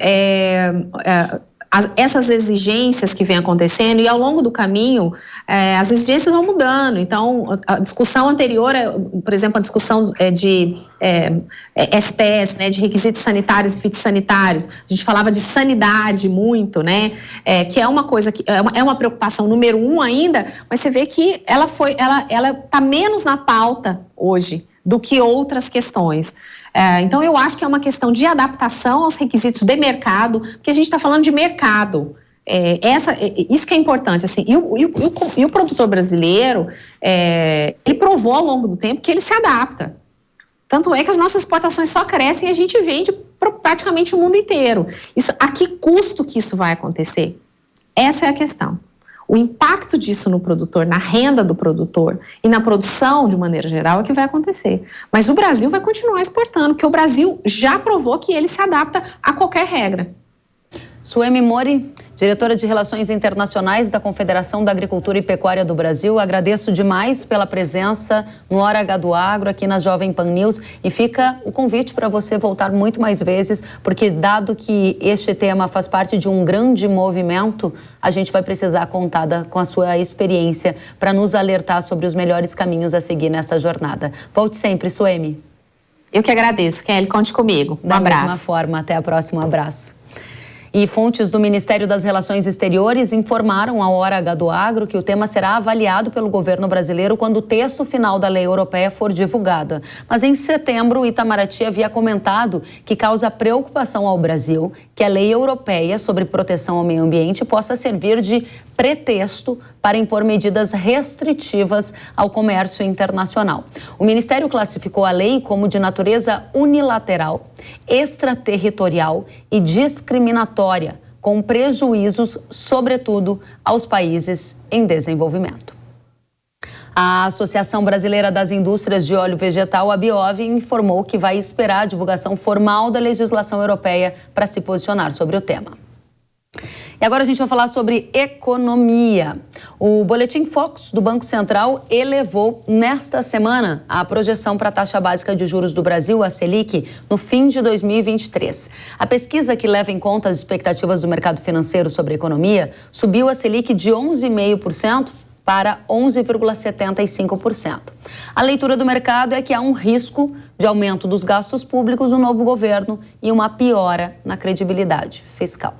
C: essas exigências que vêm acontecendo e ao longo do caminho as exigências vão mudando. Então, a discussão anterior, por exemplo, a discussão de SPS, né, de requisitos sanitários e fitossanitários, a gente falava de sanidade muito, né, que é uma coisa que é uma preocupação número 1 ainda, mas você vê que ela está menos na pauta hoje do que outras questões. Então, eu acho que é uma questão de adaptação aos requisitos de mercado, porque a gente está falando de mercado. Isso que é importante. Assim, e o produtor brasileiro, ele provou ao longo do tempo que ele se adapta. Tanto é que as nossas exportações só crescem e a gente vende para praticamente o mundo inteiro. A que custo que isso vai acontecer? Essa é a questão. O impacto disso no produtor, na renda do produtor e na produção, de maneira geral, é que vai acontecer. Mas o Brasil vai continuar exportando, porque o Brasil já provou que ele se adapta a qualquer regra.
B: Suemi Mori, diretora de Relações Internacionais da Confederação da Agricultura e Pecuária do Brasil, agradeço demais pela presença no Hora H do Agro aqui na Jovem Pan News e fica o convite para você voltar muito mais vezes, porque dado que este tema faz parte de um grande movimento, a gente vai precisar contar com a sua experiência para nos alertar sobre os melhores caminhos a seguir nessa jornada. Volte sempre, Suemi.
C: Eu que agradeço, Kelly, conte comigo. Um abraço.
B: Da mesma forma, até a próxima, um abraço. E fontes do Ministério das Relações Exteriores informaram à Hora H do Agro que o tema será avaliado pelo governo brasileiro quando o texto final da lei europeia for divulgado. Mas em setembro, o Itamaraty havia comentado que causa preocupação ao Brasil que a lei europeia sobre proteção ao meio ambiente possa servir de pretexto para impor medidas restritivas ao comércio internacional. O Ministério classificou a lei como de natureza unilateral, extraterritorial e discriminatória, com prejuízos, sobretudo, aos países em desenvolvimento. A Associação Brasileira das Indústrias de Óleo Vegetal, a Biov, informou que vai esperar a divulgação formal da legislação europeia para se posicionar sobre o tema. E agora a gente vai falar sobre economia. O Boletim Focus do Banco Central elevou nesta semana a projeção para a taxa básica de juros do Brasil, a Selic, no fim de 2023. A pesquisa, que leva em conta as expectativas do mercado financeiro sobre a economia, subiu a Selic de 11,5% para 11,75%. A leitura do mercado é que há um risco de aumento dos gastos públicos no novo governo e uma piora na credibilidade fiscal.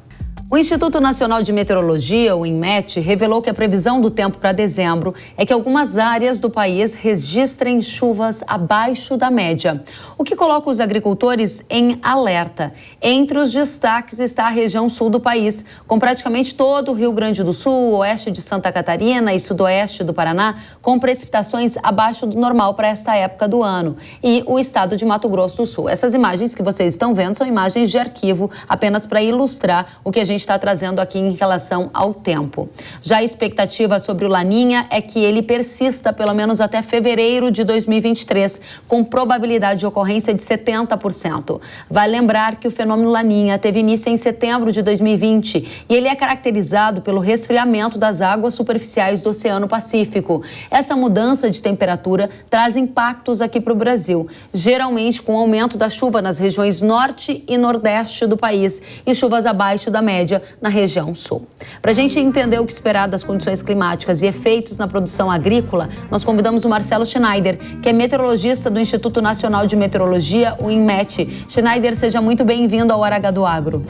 B: O Instituto Nacional de Meteorologia, o INMET, revelou que a previsão do tempo para dezembro é que algumas áreas do país registrem chuvas abaixo da média, o que coloca os agricultores em alerta. Entre os destaques está a região sul do país, com praticamente todo o Rio Grande do Sul, oeste de Santa Catarina e sudoeste do Paraná, com precipitações abaixo do normal para esta época do ano, e o estado de Mato Grosso do Sul. Essas imagens que vocês estão vendo são imagens de arquivo, apenas para ilustrar o que a gente está trazendo aqui em relação ao tempo. Já a expectativa sobre o Laninha é que ele persista pelo menos até fevereiro de 2023, com probabilidade de ocorrência de 70%. Vale lembrar que o fenômeno Laninha teve início em setembro de 2020 e ele é caracterizado pelo resfriamento das águas superficiais do Oceano Pacífico. Essa mudança de temperatura traz impactos aqui para o Brasil, geralmente com aumento da chuva nas regiões norte e nordeste do país e chuvas abaixo da média na região sul. Para a gente entender o que esperar das condições climáticas e efeitos na produção agrícola, nós convidamos o Marcelo Schneider, que é meteorologista do Instituto Nacional de Meteorologia, o INMET. Schneider, seja muito bem-vindo ao Hora H do Agro.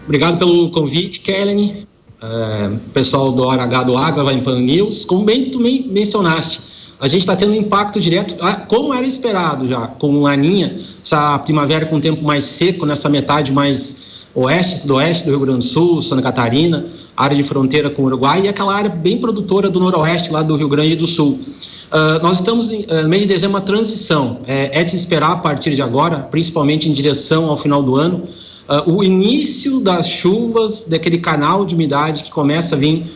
D: Obrigado pelo convite, Kellen. Pessoal do Hora H do Agro, vai em Pan News. Como bem tu mencionaste, a gente está tendo um impacto direto, como era esperado já, com Laninha, essa primavera com um tempo mais seco, nessa metade mais oeste, sudoeste do Rio Grande do Sul, Santa Catarina, área de fronteira com o Uruguai e aquela área bem produtora do noroeste lá do Rio Grande do Sul. Nós estamos no mês de dezembro, uma transição. É de se esperar a partir de agora, principalmente em direção ao final do ano, o início das chuvas daquele canal de umidade que começa a vir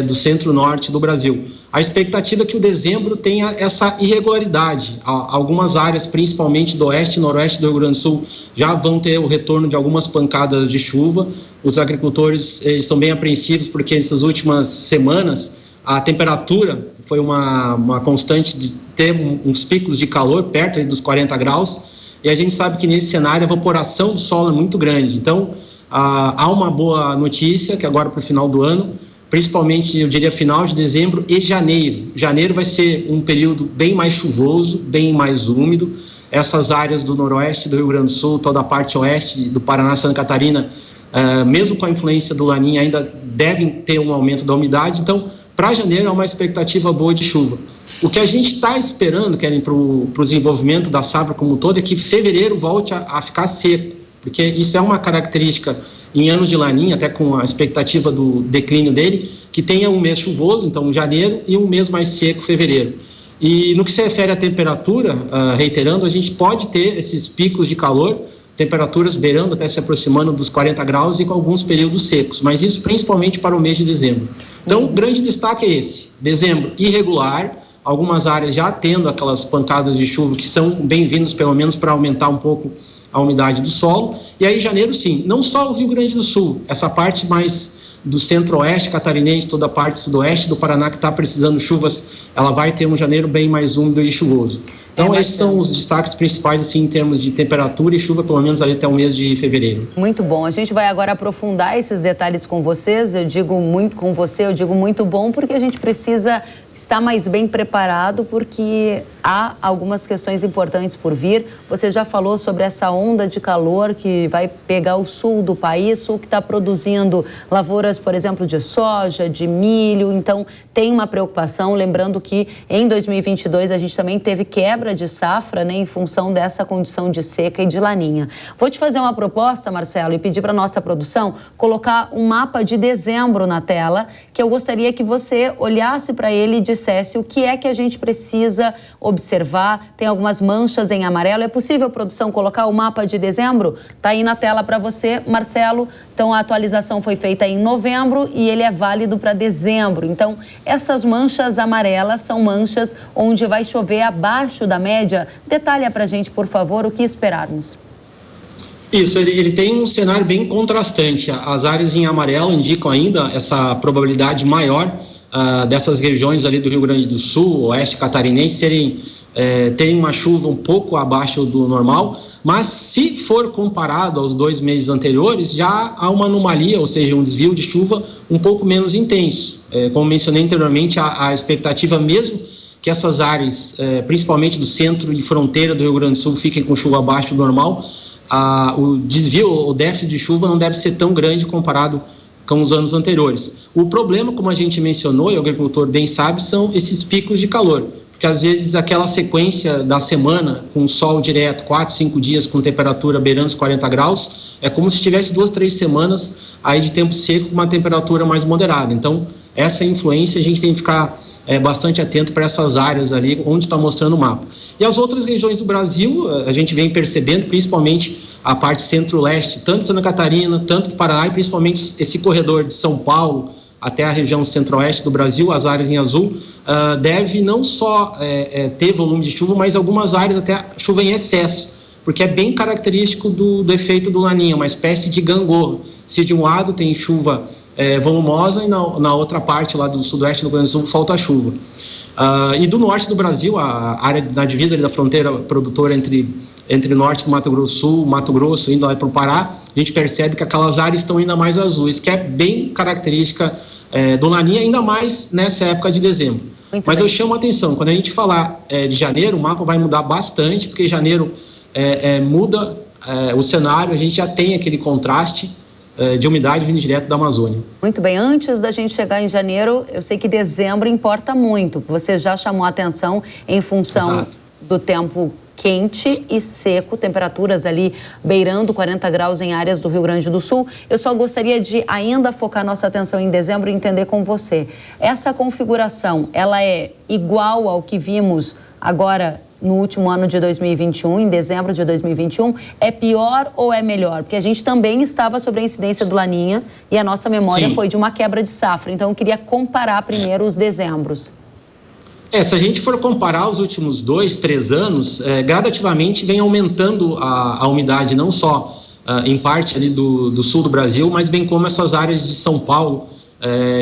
D: do centro-norte do Brasil. A expectativa é que o dezembro tenha essa irregularidade. Algumas áreas, principalmente do oeste e noroeste do Rio Grande do Sul, já vão ter o retorno de algumas pancadas de chuva. Os agricultores estão bem apreensivos porque nessas últimas semanas a temperatura foi uma constante de ter uns picos de calor perto dos 40 graus e a gente sabe que nesse cenário a evaporação do solo é muito grande. Então, há uma boa notícia que agora para o final do ano, principalmente, eu diria, final de dezembro e janeiro. Janeiro vai ser um período bem mais chuvoso, bem mais úmido. Essas áreas do noroeste do Rio Grande do Sul, toda a parte oeste do Paraná, Santa Catarina, mesmo com a influência do Laninha, ainda devem ter um aumento da umidade. Então, para janeiro, há uma expectativa boa de chuva. O que a gente está esperando, Kellen, para o desenvolvimento da safra como um todo, é que fevereiro volte a ficar seco, porque isso é uma característica em anos de Laninha, até com a expectativa do declínio dele, que tenha um mês chuvoso, então janeiro, e um mês mais seco, fevereiro. E no que se refere à temperatura, reiterando, a gente pode ter esses picos de calor, temperaturas beirando até se aproximando dos 40 graus e com alguns períodos secos, mas isso principalmente para o mês de dezembro. Então, o grande destaque é esse: dezembro irregular, algumas áreas já tendo aquelas pancadas de chuva que são bem-vindas, pelo menos para aumentar um pouco a umidade do solo. E aí janeiro, sim, não só o Rio Grande do Sul, essa parte mais do centro-oeste catarinense, toda a parte sudoeste do Paraná que está precisando de chuvas, ela vai ter um janeiro bem mais úmido e chuvoso. Então, esses são os destaques principais, assim, em termos de temperatura e chuva, pelo menos ali até o mês de fevereiro.
B: Muito bom. A gente vai agora aprofundar esses detalhes com vocês. Eu digo muito com você, eu digo muito bom, porque a gente precisa está mais bem preparado porque há algumas questões importantes por vir. Você já falou sobre essa onda de calor que vai pegar o sul do país, sul que está produzindo lavouras, por exemplo, de soja, de milho. Então, tem uma preocupação. Lembrando que em 2022 a gente também teve quebra de safra, né, em função dessa condição de seca e de laninha. Vou te fazer uma proposta, Marcelo, e pedir para a nossa produção colocar um mapa de dezembro na tela, que eu gostaria que você olhasse para ele e dissesse o que é que a gente precisa observar. Tem algumas manchas em amarelo. É possível, produção, colocar o mapa de dezembro? Está aí na tela para você, Marcelo. Então, a atualização foi feita em novembro e ele é válido para dezembro. Então, essas manchas amarelas são manchas onde vai chover abaixo da média. Detalha para a gente, por favor, o que esperarmos.
D: Isso, ele tem um cenário bem contrastante. As áreas em amarelo indicam ainda essa probabilidade maior dessas regiões ali do Rio Grande do Sul, oeste catarinense, terem uma chuva um pouco abaixo do normal, mas se for comparado aos 2 meses anteriores, já há uma anomalia, ou seja, um desvio de chuva um pouco menos intenso. Como mencionei anteriormente, a expectativa mesmo que essas áreas, principalmente do centro e fronteira do Rio Grande do Sul, fiquem com chuva abaixo do normal, o desvio, o déficit de chuva não deve ser tão grande comparado com os anos anteriores. O problema, como a gente mencionou, e o agricultor bem sabe, são esses picos de calor, porque às vezes aquela sequência da semana com sol direto, 4, 5 dias com temperatura beirando os 40 graus, é como se tivesse 2, 3 semanas aí de tempo seco com uma temperatura mais moderada. Então, essa influência a gente tem que ficar bastante atento para essas áreas ali onde está mostrando o mapa. E as outras regiões do Brasil, a gente vem percebendo, principalmente a parte centro-leste, tanto Santa Catarina, tanto do Paraná, e principalmente esse corredor de São Paulo até a região centro-oeste do Brasil, as áreas em azul, deve não só ter volume de chuva, mas algumas áreas até chuva em excesso, porque é bem característico do efeito do Laninha, uma espécie de gangorra. Se de um lado tem chuva volumosa e na outra parte lá do sudoeste do Rio Grande do Sul falta chuva. E do norte do Brasil, a área da divisa ali da fronteira produtora entre norte do Mato Grosso Sul, Mato Grosso, indo lá para o Pará, a gente percebe que aquelas áreas estão ainda mais azuis, que é bem característica do Laninha, ainda mais nessa época de dezembro. Mas eu chamo a atenção, quando a gente falar de janeiro, o mapa vai mudar bastante, porque janeiro muda o cenário, a gente já tem aquele contraste de umidade vindo direto da Amazônia.
B: Muito bem, antes da gente chegar em janeiro, eu sei que dezembro importa muito. Você já chamou a atenção em função do tempo quente e seco, temperaturas ali beirando 40 graus em áreas do Rio Grande do Sul. Eu só gostaria de ainda focar nossa atenção em dezembro e entender com você. Essa configuração, ela é igual ao que vimos agora no último ano de 2021, em dezembro de 2021, é pior ou é melhor? Porque a gente também estava sobre a incidência do Laninha e a nossa memória foi de uma quebra de safra. Então, eu queria comparar primeiro os dezembros.
D: Se a gente for comparar os últimos 2, 3 anos, gradativamente vem aumentando a umidade, não só em parte ali do sul do Brasil, mas bem como essas áreas de São Paulo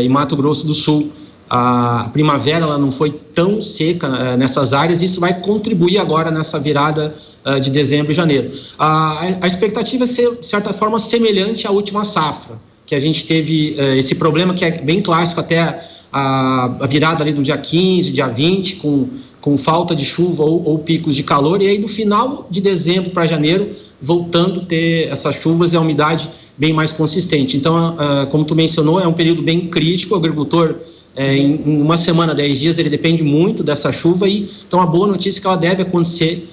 D: e Mato Grosso do Sul. A primavera ela não foi tão seca nessas áreas, e isso vai contribuir agora nessa virada de dezembro e janeiro. A expectativa é ser, de certa forma, semelhante à última safra, que a gente teve esse problema que é bem clássico até a virada ali do dia 15, dia 20, com falta de chuva ou picos de calor, e aí no final de dezembro para janeiro, voltando a ter essas chuvas e a umidade bem mais consistente. Então, como tu mencionou, é um período bem crítico, o agricultor em uma semana, 10 dias, ele depende muito dessa chuva, então a boa notícia é que ela deve acontecer.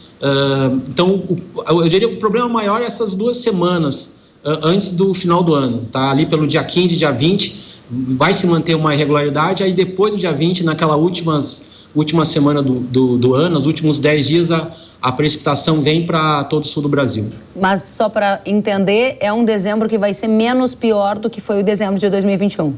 D: Então, eu diria que o problema maior é essas 2 semanas antes do final do ano, tá? Ali pelo dia 15, dia 20, vai se manter uma irregularidade, aí depois do dia 20, naquela última semana do ano, os últimos 10 dias, a precipitação vem para todo o sul do Brasil.
B: Mas só para entender, é um dezembro que vai ser menos pior do que foi o dezembro de 2021.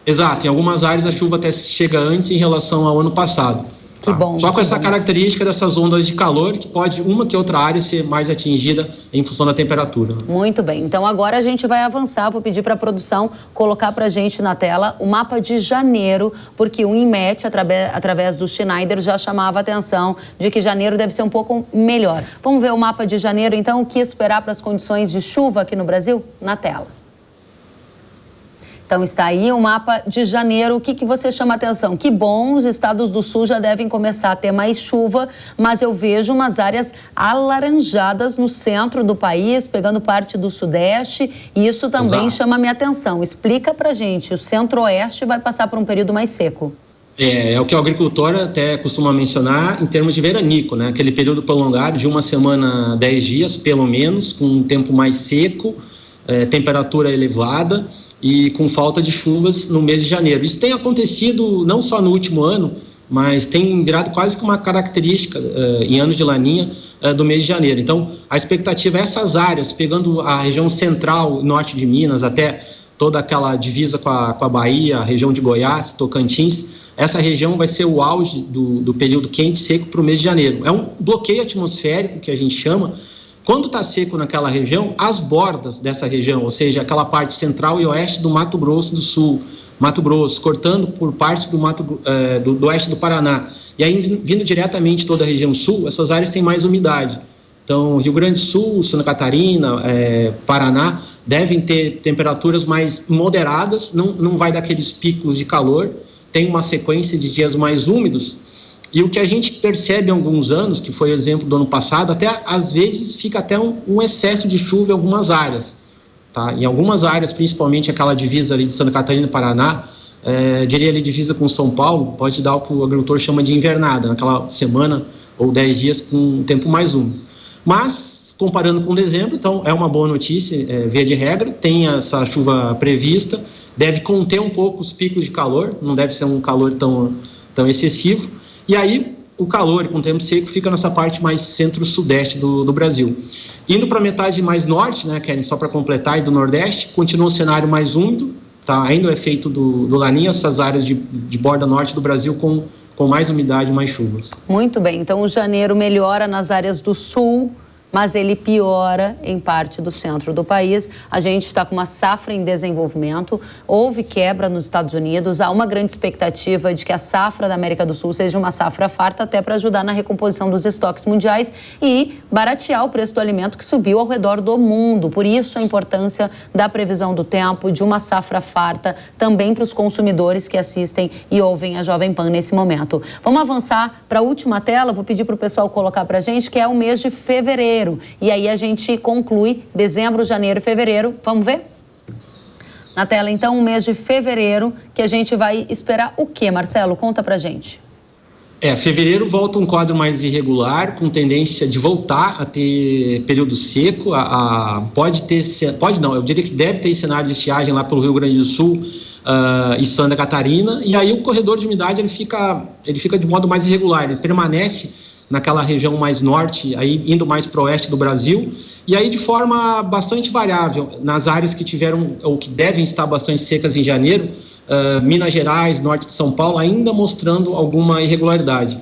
D: Exato, em algumas áreas a chuva até chega antes em relação ao ano passado.
B: Que bom.
D: Só com essa característica dessas ondas de calor, que pode uma que outra área ser mais atingida em função da temperatura.
B: Muito bem, então agora a gente vai avançar, vou pedir para a produção colocar para a gente na tela o mapa de janeiro, porque o INMET, através do Schneider, já chamava a atenção de que janeiro deve ser um pouco melhor. Vamos ver o mapa de janeiro, então, o que esperar para as condições de chuva aqui no Brasil? Na tela. Então está aí o mapa de janeiro. O que você chama a atenção? Que bom, os estados do sul já devem começar a ter mais chuva, mas eu vejo umas áreas alaranjadas no centro do país, pegando parte do sudeste, e isso também chama a minha atenção. Explica pra gente, o centro-oeste vai passar por um período mais seco.
D: É o que o agricultor até costuma mencionar em termos de veranico, né? Aquele período prolongado de 1 semana, 10 dias, pelo menos, com um tempo mais seco, temperatura elevada e com falta de chuvas no mês de janeiro. Isso tem acontecido não só no último ano, mas tem virado quase que uma característica em anos de laninha do mês de janeiro. Então, a expectativa é essas áreas, pegando a região central e norte de Minas, até toda aquela divisa com a Bahia, a região de Goiás, Tocantins, essa região vai ser o auge do período quente e seco para o mês de janeiro. É um bloqueio atmosférico, que a gente chama. Quando está seco naquela região, as bordas dessa região, ou seja, aquela parte central e oeste do Mato Grosso do Sul, Mato Grosso, cortando por parte do oeste do Paraná, e aí vindo diretamente toda a região sul, essas áreas têm mais umidade. Então, Rio Grande do Sul, Santa Catarina, Paraná, devem ter temperaturas mais moderadas, não vai dar aqueles picos de calor, tem uma sequência de dias mais úmidos, e o que a gente percebe há alguns anos, que foi o exemplo do ano passado, até às vezes fica até um excesso de chuva em algumas áreas. Tá? Em algumas áreas, principalmente aquela divisa ali de Santa Catarina e Paraná, diria ali divisa com São Paulo, pode dar o que o agricultor chama de invernada, naquela semana ou 10 dias com um tempo mais úmido. Mas, comparando com dezembro, então é uma boa notícia, via de regra, tem essa chuva prevista, deve conter um pouco os picos de calor, não deve ser um calor tão excessivo, e aí o calor com o tempo seco fica nessa parte mais centro-sudeste do Brasil. Indo para a metade mais norte, né, Keren, só para completar, e do nordeste, continua um cenário mais úmido, tá? Ainda o efeito do laninha, essas áreas de borda norte do Brasil com mais umidade e mais chuvas.
B: Muito bem, então o janeiro melhora nas áreas do sul, mas ele piora em parte do centro do país. A gente está com uma safra em desenvolvimento, houve quebra nos Estados Unidos, há uma grande expectativa de que a safra da América do Sul seja uma safra farta, até para ajudar na recomposição dos estoques mundiais e baratear o preço do alimento que subiu ao redor do mundo. Por isso a importância da previsão do tempo, de uma safra farta, também para os consumidores que assistem e ouvem a Jovem Pan nesse momento. Vamos avançar para a última tela, vou pedir para o pessoal colocar para a gente, que é o mês de fevereiro. E aí a gente conclui dezembro, janeiro e fevereiro. Vamos ver? Na tela, então, o mês de fevereiro, que a gente vai esperar o quê, Marcelo? Conta pra gente.
D: Fevereiro volta um quadro mais irregular, com tendência de voltar a ter período seco. Eu diria que deve ter cenário de estiagem lá pelo Rio Grande do Sul e Santa Catarina. E aí o corredor de umidade ele fica de modo mais irregular, ele permanece naquela região mais norte, aí indo mais para o oeste do Brasil, e aí de forma bastante variável, nas áreas que tiveram, ou que devem estar bastante secas em janeiro, Minas Gerais, norte de São Paulo, ainda mostrando alguma irregularidade.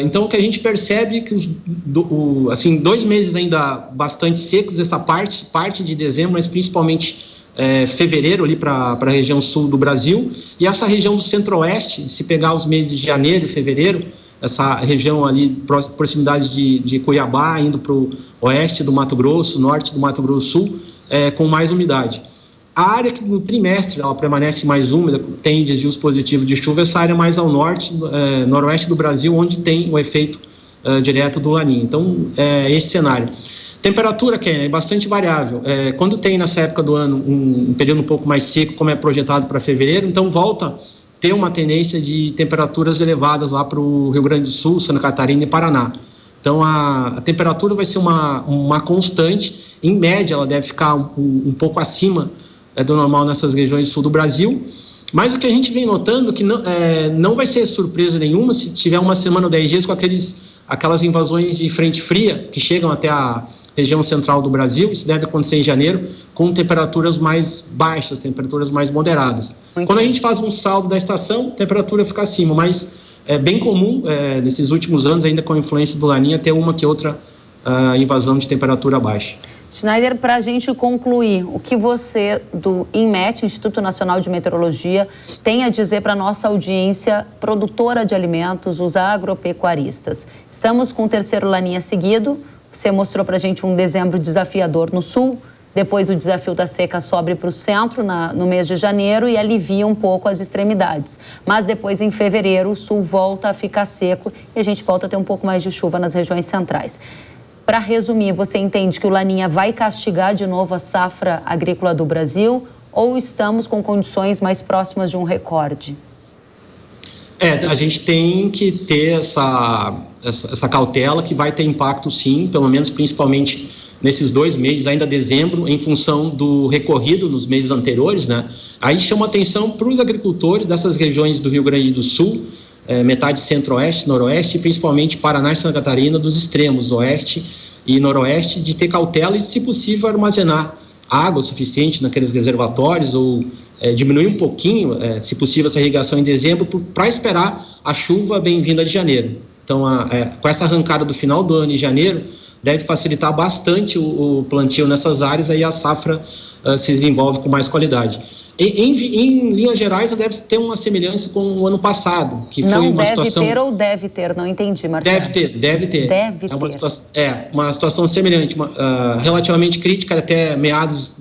D: Então, o que a gente percebe é que 2 meses ainda bastante secos, essa parte de dezembro, mas principalmente fevereiro, ali para a região sul do Brasil, e essa região do centro-oeste, se pegar os meses de janeiro e fevereiro, essa região ali, proximidades de Cuiabá, indo para o oeste do Mato Grosso, norte do Mato Grosso Sul, com mais umidade. A área que no trimestre ela permanece mais úmida, tem desvios positivos de chuva, essa área mais ao norte, noroeste do Brasil, onde tem o efeito direto do laninha. Então, esse cenário. Temperatura, que é bastante variável. Quando tem nessa época do ano um período um pouco mais seco, como é projetado para fevereiro, então volta ter uma tendência de temperaturas elevadas lá para o Rio Grande do Sul, Santa Catarina e Paraná. Então, a temperatura vai ser uma constante, em média ela deve ficar um pouco acima do normal nessas regiões do sul do Brasil, mas o que a gente vem notando é que não vai ser surpresa nenhuma se tiver 1 semana ou 10 dias com aquelas invasões de frente fria que chegam até a região central do Brasil. Isso deve acontecer em janeiro, com temperaturas mais baixas, temperaturas mais moderadas. Quando a gente faz um saldo da estação, a temperatura fica acima, mas é bem comum, nesses últimos anos, ainda com a influência do laninha, ter uma que outra invasão de temperatura baixa.
B: Schneider, para a gente concluir, o que você, do INMET, Instituto Nacional de Meteorologia, tem a dizer para a nossa audiência produtora de alimentos, os agropecuaristas? Estamos com o terceiro laninha seguido. Você mostrou para a gente um dezembro desafiador no sul, Depois o desafio da seca sobe para o centro no mês de janeiro e alivia um pouco as extremidades. Mas depois, em fevereiro, o sul volta a ficar seco e a gente volta a ter um pouco mais de chuva nas regiões centrais. Para resumir, você entende que o Laninha vai castigar de novo a safra agrícola do Brasil ou estamos com condições mais próximas de um recorde?
D: A gente tem que ter essa cautela que vai ter impacto sim, pelo menos principalmente nesses 2 meses, ainda dezembro, em função do recorrido nos meses anteriores, né? Aí chama atenção para os agricultores dessas regiões do Rio Grande do Sul, metade centro-oeste, noroeste, e principalmente Paraná e Santa Catarina, dos extremos oeste e noroeste, de ter cautela e, se possível, armazenar água suficiente naqueles reservatórios ou diminuir um pouquinho, se possível, essa irrigação em dezembro para esperar a chuva bem-vinda de janeiro. Então, com essa arrancada do final do ano em janeiro, deve facilitar bastante o plantio nessas áreas, aí a safra se desenvolve com mais qualidade. Em linhas gerais, deve ter uma semelhança com o ano passado, que
B: não
D: foi uma
B: deve
D: situação...
B: ter ou deve ter? Não entendi, Marcelo.
D: Deve ter. Uma situação semelhante, relativamente crítica até meados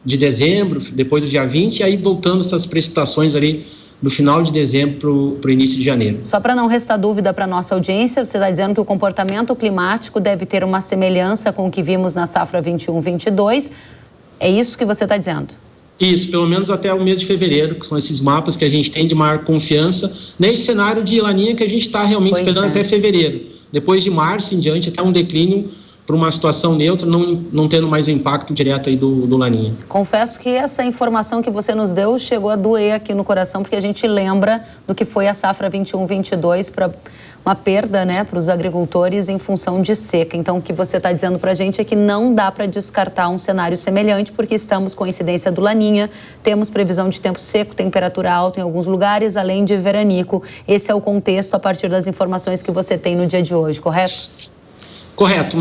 D: de dezembro, depois do dia 20, e aí voltando essas precipitações ali no final de dezembro para o início de janeiro.
B: Só para não restar dúvida para a nossa audiência, você está dizendo que o comportamento climático deve ter uma semelhança com o que vimos na safra 21-22. É isso que você está dizendo?
D: Isso, pelo menos até o mês de fevereiro, que são esses mapas que a gente tem de maior confiança, nesse cenário de Laninha que a gente está realmente esperando até fevereiro. Depois de março em diante, até um declínio para uma situação neutra, não tendo mais o impacto direto aí do Laninha.
B: Confesso que essa informação que você nos deu chegou a doer aqui no coração, porque a gente lembra do que foi a safra 21-22 para uma perda, né, para os agricultores em função de seca. Então, o que você está dizendo para a gente é que não dá para descartar um cenário semelhante, porque estamos com a incidência do Laninha, temos previsão de tempo seco, temperatura alta em alguns lugares, além de veranico. Esse é o contexto a partir das informações que você tem no dia de hoje, correto?
D: Correto,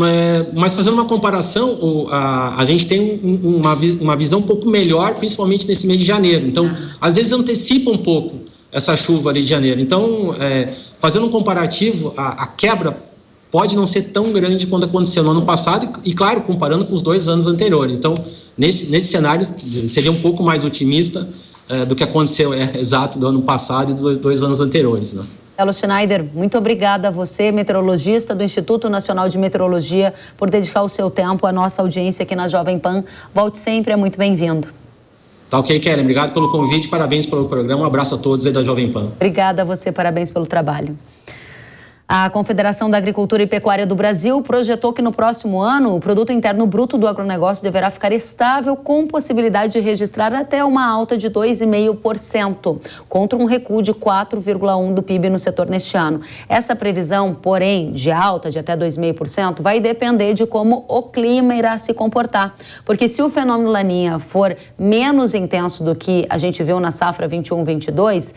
D: mas fazendo uma comparação, a gente tem uma visão um pouco melhor, principalmente nesse mês de janeiro. Então, às vezes antecipa um pouco essa chuva ali de janeiro. Então, fazendo um comparativo, a quebra pode não ser tão grande quanto aconteceu no ano passado e, claro, comparando com os 2 anos anteriores. Então, nesse cenário, seria um pouco mais otimista do que aconteceu exato do ano passado e dos 2 anos anteriores, né?
B: Marcelo Schneider, muito obrigada a você, meteorologista do Instituto Nacional de Meteorologia, por dedicar o seu tempo à nossa audiência aqui na Jovem Pan. Volte sempre, é muito bem-vindo.
D: Tá ok, Kelly. Obrigado pelo convite, parabéns pelo programa. Um abraço a todos aí da Jovem Pan.
B: Obrigada a você, parabéns pelo trabalho. A Confederação da Agricultura e Pecuária do Brasil projetou que no próximo ano o produto interno bruto do agronegócio deverá ficar estável, com possibilidade de registrar até uma alta de 2,5%, contra um recuo de 4,1% do PIB no setor neste ano. Essa previsão, porém, de alta de até 2,5%, vai depender de como o clima irá se comportar. Porque se o fenômeno Laninha for menos intenso do que a gente viu na safra 21-22,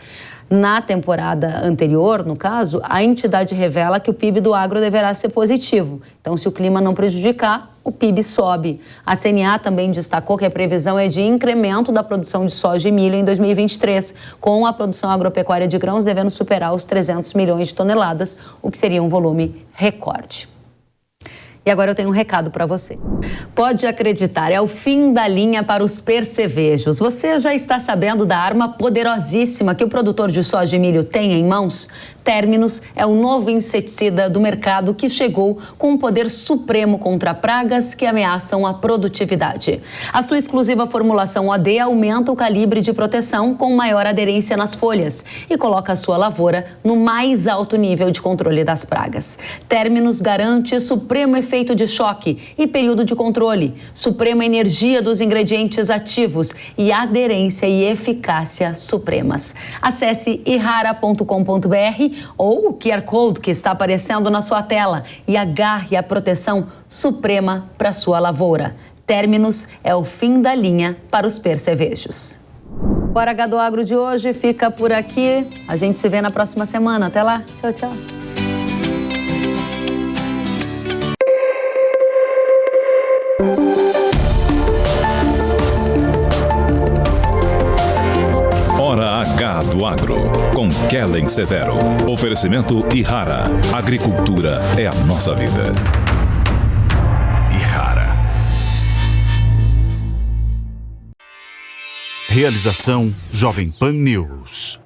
B: na temporada anterior, no caso, a entidade revela que o PIB do agro deverá ser positivo. Então, se o clima não prejudicar, o PIB sobe. A CNA também destacou que a previsão é de incremento da produção de soja e milho em 2023, com a produção agropecuária de grãos devendo superar os 300 milhões de toneladas, o que seria um volume recorde. E agora eu tenho um recado para você. Pode acreditar, é o fim da linha para os percevejos. Você já está sabendo da arma poderosíssima que o produtor de soja e milho tem em mãos? Terminus é o novo inseticida do mercado que chegou com um poder supremo contra pragas que ameaçam a produtividade. A sua exclusiva formulação OD aumenta o calibre de proteção com maior aderência nas folhas e coloca a sua lavoura no mais alto nível de controle das pragas. Terminus garante supremo efeito de choque e período de controle, suprema energia dos ingredientes ativos e aderência e eficácia supremas. Acesse irrara.com.br ou o QR Code que está aparecendo na sua tela e agarre a proteção suprema para sua lavoura. Terminus é o fim da linha para os percevejos. O Hora H do Agro de hoje fica por aqui. A gente se vê na próxima semana. Até lá. Tchau, tchau.
A: Hora H do Agro, com Kellen Severo. Oferecimento Irrara. Agricultura é a nossa vida. Irrara.
E: Realização Jovem Pan News.